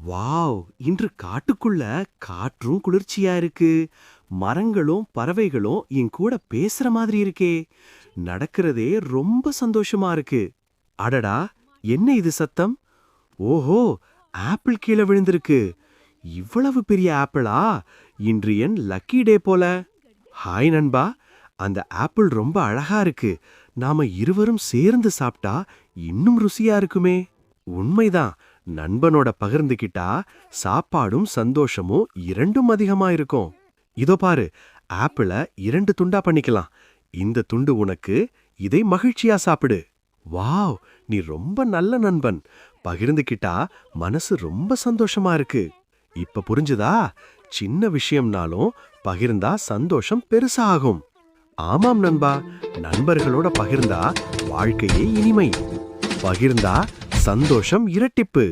Wow! இன்று காட்டுக்குள்ள காற்றும் குளிர்ச்சியா இருக்கு. மரங்களும் பறவைகளும் என் கூட பேசுற மாதிரி இருக்கே. நடக்கிறதே ரொம்ப சந்தோஷமா இருக்கு. அடடா! என்ன இது சத்தம்? ஓஹோ! ஆப்பிள் கீழ விழுந்திருக்கு. இவ்வளவு பெரிய ஆப்பிளா? இன்று என் லக்கி டே போல. ஹாய் நண்பா. அந்த ஆப்பிள் ரொம்ப அழகா இருக்கு. நாம இருவரும் சேர்ந்து சாப்பிட்டா இன்னும் ருசியா இருக்குமே. உண்மைதான். நண்பனோட பகிர்ந்துகிட்டா சாப்பாடும் சந்தோஷமும் இரண்டும் அதிகமா இருக்கும். இதோ பாரு, ஆப்பிள 2 துண்டா பண்ணிக்கலாம். இந்த துண்டு உனக்கு, இதை மகிழ்ச்சியா சாப்பிடு. வாவ்! நீ ரொம்ப நல்ல நண்பன். பகிர்ந்துகிட்டா மனசு ரொம்ப சந்தோஷமா இருக்கு. இப்ப புரிஞ்சுதா? சின்ன விஷயம்னாலும் பகிர்ந்தா சந்தோஷம் பெருசா ஆகும். ஆமாம் நண்பா, நண்பர்களோட பகிர்ந்தா வாழ்க்கையே இனிமை. பகிர்ந்தா சந்தோஷம் இரட்டிப்பு.